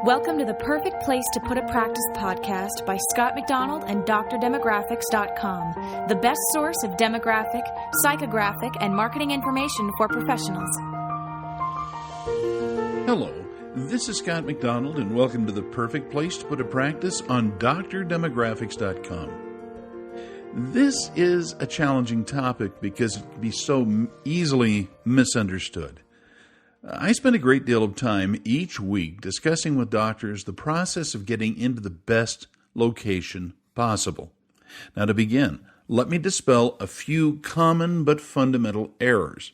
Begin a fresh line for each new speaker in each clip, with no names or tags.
Welcome to the Perfect Place to Put a Practice podcast by Scott McDonald and DrDemographics.com, the best source of demographic, psychographic, and marketing information for professionals.
Hello, this is Scott McDonald, and welcome to the Perfect Place to Put a Practice on DrDemographics.com. This is a challenging topic because it can be so easily misunderstood. I spend a great deal of time each week discussing with doctors the process of getting into the best location possible. Now, to begin, let me dispel a few common but fundamental errors.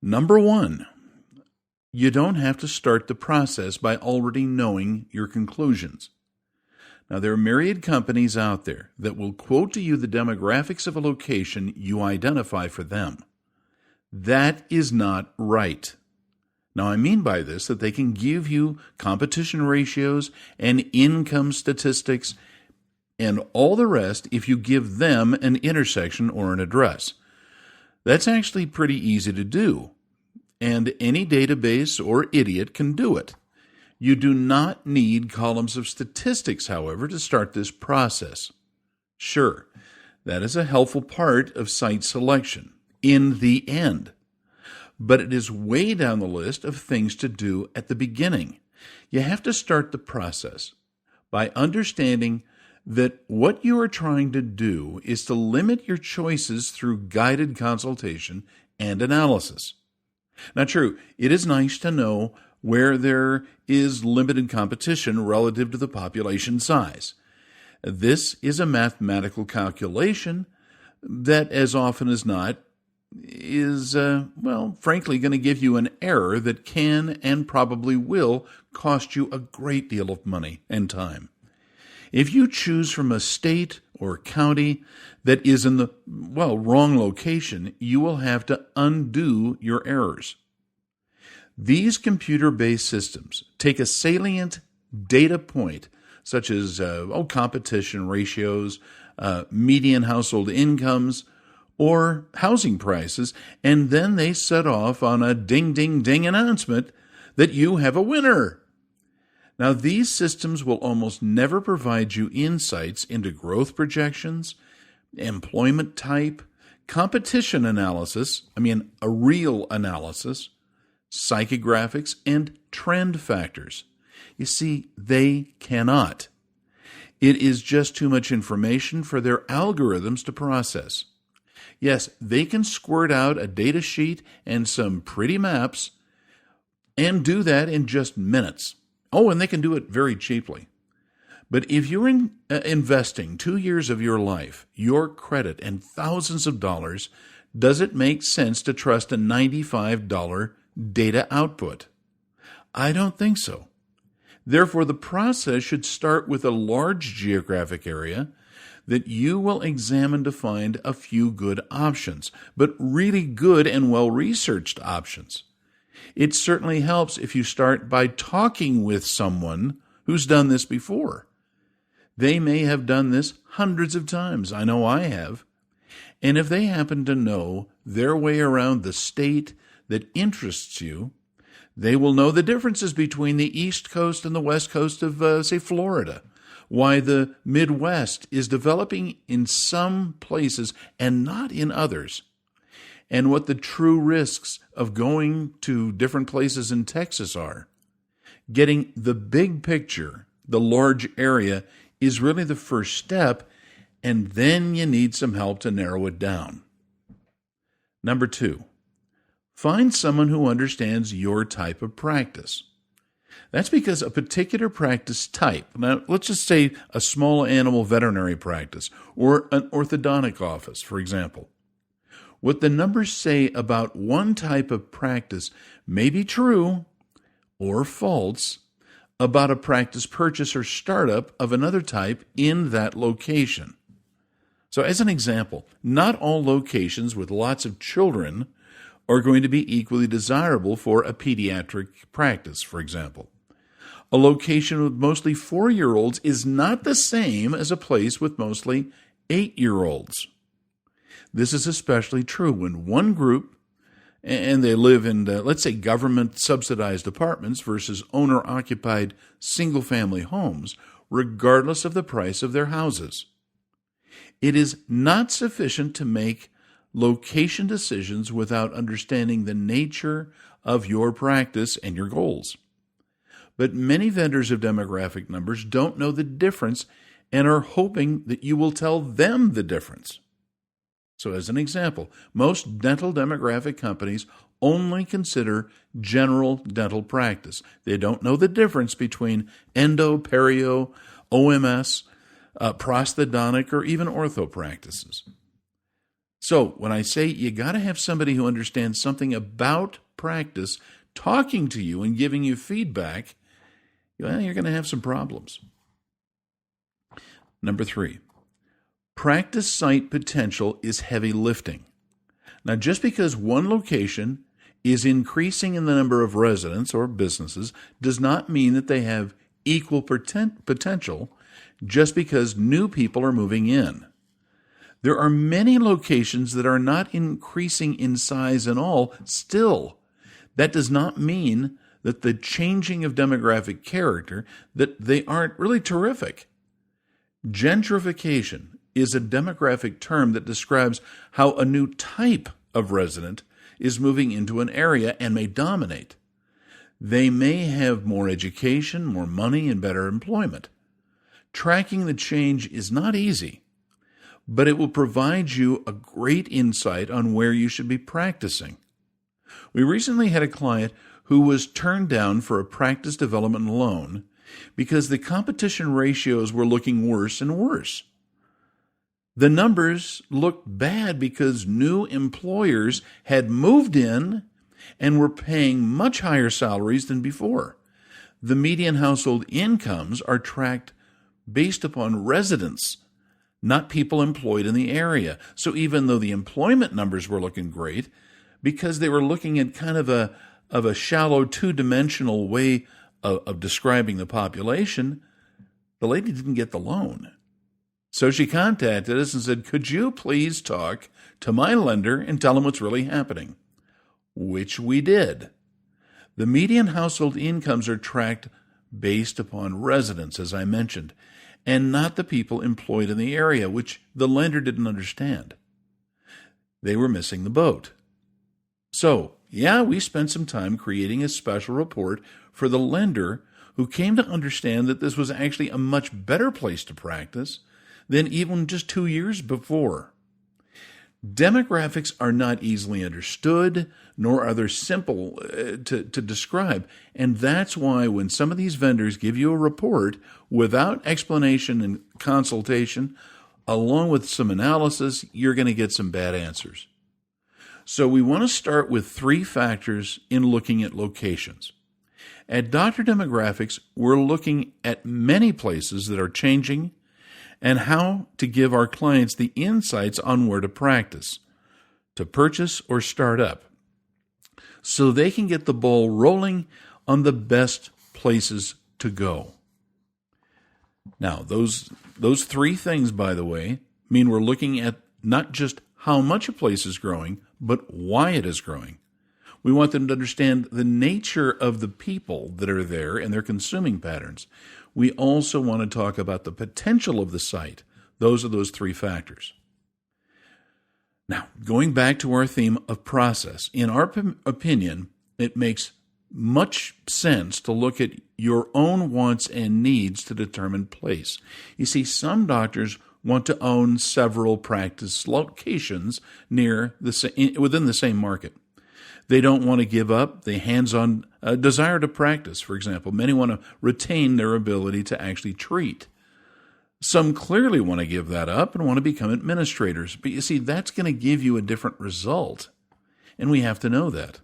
Number one, you don't have to start the process by already knowing your conclusions. Now, there are myriad companies out there that will quote to you the demographics of a location you identify for them. That is not right. Now, I mean by this that they can give you competition ratios and income statistics and all the rest if you give them an intersection or an address. That's actually pretty easy to do, and any database or idiot can do it. You do not need columns of statistics, however, to start this process. Sure, that is a helpful part of site selection in the end. But it is way down the list of things to do at the beginning. You have to start the process by understanding that what you are trying to do is to limit your choices through guided consultation and analysis. Now, true, it is nice to know where there is limited competition relative to the population size. This is a mathematical calculation that, as often as not, is, frankly, going to give you an error that can and probably will cost you a great deal of money and time. If you choose from a state or county that is in the, wrong location, you will have to undo your errors. These computer-based systems take a salient data point, such as competition ratios, median household incomes, or housing prices, and then they set off on a ding-ding-ding announcement that you have a winner. Now, these systems will almost never provide you insights into growth projections, employment type, competition analysis, a real analysis, psychographics, and trend factors. You see, they cannot. It is just too much information for their algorithms to process. Yes, they can squirt out a data sheet and some pretty maps and do that in just minutes. Oh, and they can do it very cheaply. But if you're investing 2 years of your life, your credit, and thousands of dollars, does it make sense to trust a $95 data output? I don't think so. Therefore, the process should start with a large geographic area that you will examine to find a few good options, but really good and well-researched options. It certainly helps if you start by talking with someone who's done this before. They may have done this hundreds of times. I know I have. And if they happen to know their way around the state that interests you, they will know the differences between the East Coast and the West Coast of, Florida, why the Midwest is developing in some places and not in others, and what the true risks of going to different places in Texas are. Getting the big picture, the large area, is really the first step, and then you need some help to narrow it down. Number 2, find someone who understands your type of practice. That's because a particular practice type, now let's just say a small animal veterinary practice or an orthodontic office, for example. What the numbers say about one type of practice may be true or false about a practice purchase or startup of another type in that location. So as an example, not all locations with lots of children are going to be equally desirable for a pediatric practice, for example. A location with mostly 4-year-olds is not the same as a place with mostly 8-year-olds. This is especially true when one group and they live in, let's say, government-subsidized apartments versus owner-occupied single-family homes, regardless of the price of their houses. It is not sufficient to make location decisions without understanding the nature of your practice and your goals. But many vendors of demographic numbers don't know the difference and are hoping that you will tell them the difference. So as an example, most dental demographic companies only consider general dental practice. They don't know the difference between endo, perio, OMS, prosthodontic, or even ortho practices. So when I say you got to have somebody who understands something about practice talking to you and giving you feedback, well, you're going to have some problems. Number 3. Practice site potential is heavy lifting. Now, just because one location is increasing in the number of residents or businesses does not mean that they have equal potential just because new people are moving in. There are many locations that are not increasing in size and all still. That does not mean that the changing of demographic character, that they aren't really terrific. Gentrification is a demographic term that describes how a new type of resident is moving into an area and may dominate. They may have more education, more money, and better employment. Tracking the change is not easy, but it will provide you a great insight on where you should be practicing. We recently had a client who was turned down for a practice development loan because the competition ratios were looking worse and worse. The numbers looked bad because new employers had moved in and were paying much higher salaries than before. The median household incomes are tracked based upon residents, not people employed in the area. So even though the employment numbers were looking great, because they were looking at kind of a shallow two-dimensional way of describing the population, the lady didn't get the loan. So she contacted us and said, could you please talk to my lender and tell him what's really happening? Which we did. The median household incomes are tracked based upon residents, as I mentioned, and not the people employed in the area, which the lender didn't understand. They were missing the boat. So, yeah, we spent some time creating a special report for the lender, who came to understand that this was actually a much better place to practice than even just 2 years before. Demographics are not easily understood, nor are they simple to describe. And that's why when some of these vendors give you a report without explanation and consultation, along with some analysis, you're going to get some bad answers. So we want to start with 3 factors in looking at locations. At Dr. Demographics, we're looking at many places that are changing and how to give our clients the insights on where to practice, to purchase or start up, so they can get the ball rolling on the best places to go. Now, those 3 things, by the way, mean we're looking at not just how much a place is growing, but why it is growing. We want them to understand the nature of the people that are there and their consuming patterns. We also want to talk about the potential of the site. Those are those 3 factors. Now, going back to our theme of process, in our opinion, it makes much sense to look at your own wants and needs to determine place. You see, some doctors want to own several practice locations within the same market. They don't want to give up the hands-on desire to practice, for example. Many want to retain their ability to actually treat. Some clearly want to give that up and want to become administrators. But you see, that's going to give you a different result, and we have to know that.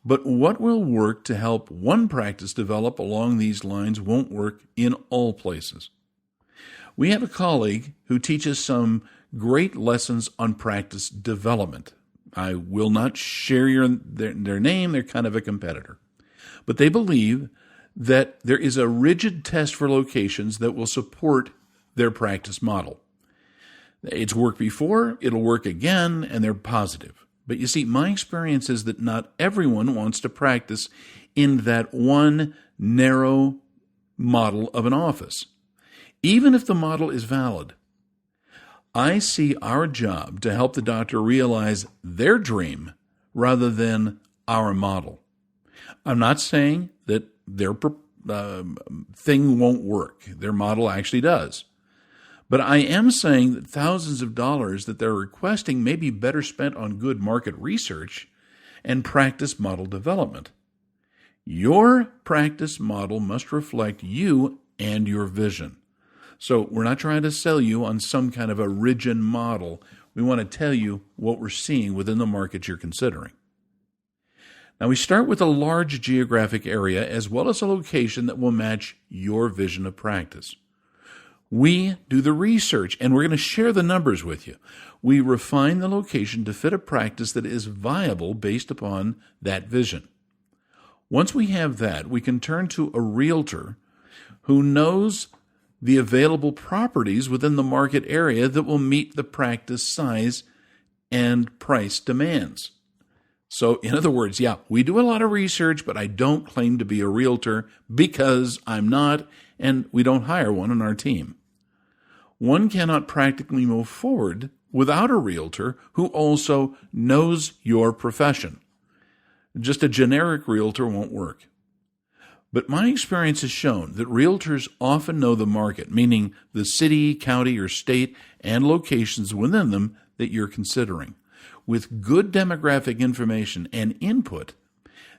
But what will work to help one practice develop along these lines won't work in all places. We have a colleague who teaches some great lessons on practice development. I will not share their name. They're kind of a competitor. But they believe that there is a rigid test for locations that will support their practice model. It's worked before, it'll work again, and they're positive. But you see, my experience is that not everyone wants to practice in that one narrow model of an office, even if the model is valid. I see our job to help the doctor realize their dream rather than our model. I'm not saying that their thing won't work. Their model actually does. But I am saying that thousands of dollars that they're requesting may be better spent on good market research and practice model development. Your practice model must reflect you and your vision. So we're not trying to sell you on some kind of a rigid model. We want to tell you what we're seeing within the market you're considering. Now, we start with a large geographic area as well as a location that will match your vision of practice. We do the research, and we're going to share the numbers with you. We refine the location to fit a practice that is viable based upon that vision. Once we have that, we can turn to a realtor who knows the available properties within the market area that will meet the practice size and price demands. So, in other words, we do a lot of research, but I don't claim to be a realtor because I'm not, and we don't hire one on our team. One cannot practically move forward without a realtor who also knows your profession. Just a generic realtor won't work. But my experience has shown that realtors often know the market, meaning the city, county, or state, and locations within them that you're considering. With good demographic information and input,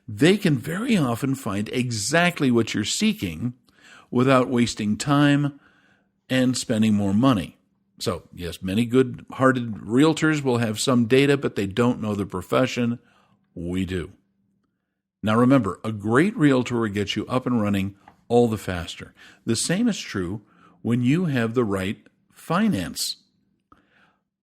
they can very often find exactly what you're seeking without wasting time and spending more money. So, yes, many good-hearted realtors will have some data, but they don't know the profession. We do. Now remember, a great realtor will get you up and running all the faster. The same is true when you have the right finance.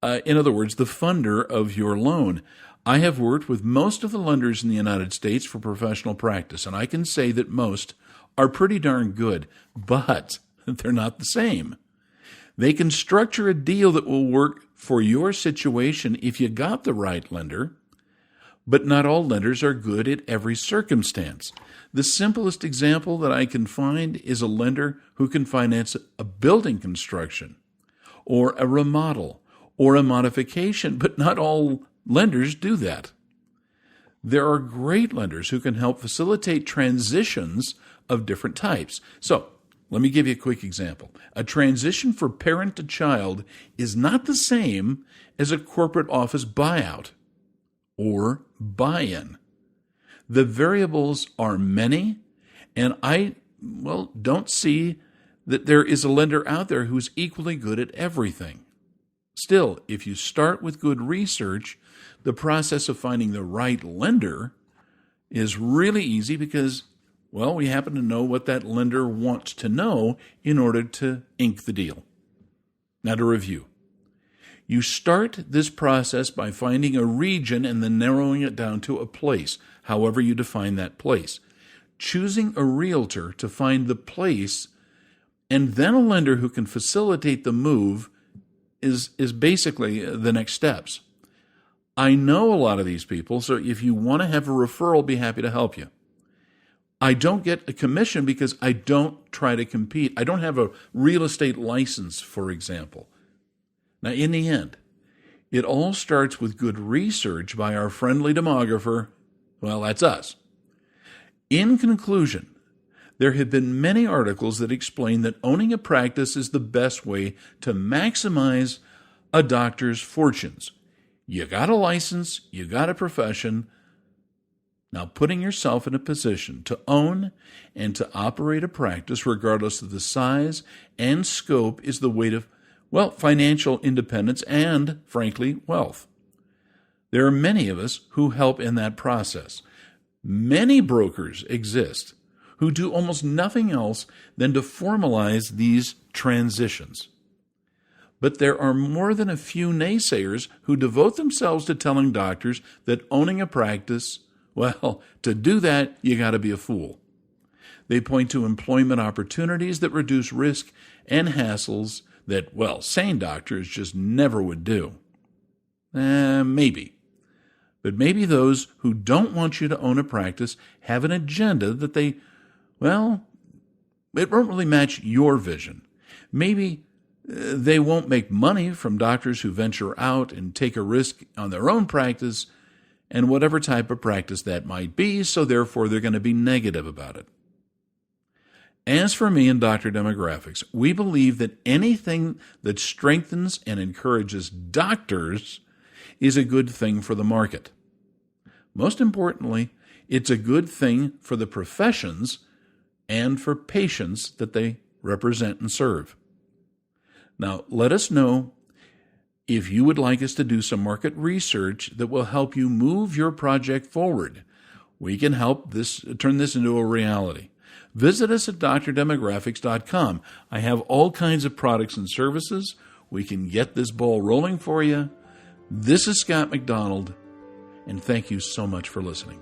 In other words, the funder of your loan. I have worked with most of the lenders in the United States for professional practice, and I can say that most are pretty darn good, but they're not the same. They can structure a deal that will work for your situation if you got the right lender, but not all lenders are good at every circumstance. The simplest example that I can find is a lender who can finance a building construction or a remodel or a modification, but not all lenders do that. There are great lenders who can help facilitate transitions of different types. So, let me give you a quick example. A transition for parent to child is not the same as a corporate office buyout or buy-in. The variables are many, and I don't see that there is a lender out there who's equally good at everything. Still, if you start with good research, the process of finding the right lender is really easy because, we happen to know what that lender wants to know in order to ink the deal. Now to review. You start this process by finding a region and then narrowing it down to a place, however you define that place. Choosing a realtor to find the place and then a lender who can facilitate the move is basically the next steps. I know a lot of these people, so if you want to have a referral, I'll be happy to help you. I don't get a commission because I don't try to compete. I don't have a real estate license, for example. Now, in the end, it all starts with good research by our friendly demographer. That's us. In conclusion, there have been many articles that explain that owning a practice is the best way to maximize a doctor's fortunes. You got a license, you got a profession. Now, putting yourself in a position to own and to operate a practice, regardless of the size and scope, is the way to, financial independence and, frankly, wealth. There are many of us who help in that process. Many brokers exist who do almost nothing else than to formalize these transitions. But there are more than a few naysayers who devote themselves to telling doctors that owning a practice, to do that, you got to be a fool. They point to employment opportunities that reduce risk and hassles that, sane doctors just never would do. Maybe. But maybe those who don't want you to own a practice have an agenda that it won't really match your vision. Maybe they won't make money from doctors who venture out and take a risk on their own practice and whatever type of practice that might be, so therefore they're going to be negative about it. As for me and Dr. Demographics, we believe that anything that strengthens and encourages doctors is a good thing for the market. Most importantly, it's a good thing for the professions and for patients that they represent and serve. Now, let us know if you would like us to do some market research that will help you move your project forward. We can help turn this into a reality. Visit us at drdemographics.com. I have all kinds of products and services. We can get this ball rolling for you. This is Scott McDonald, and thank you so much for listening.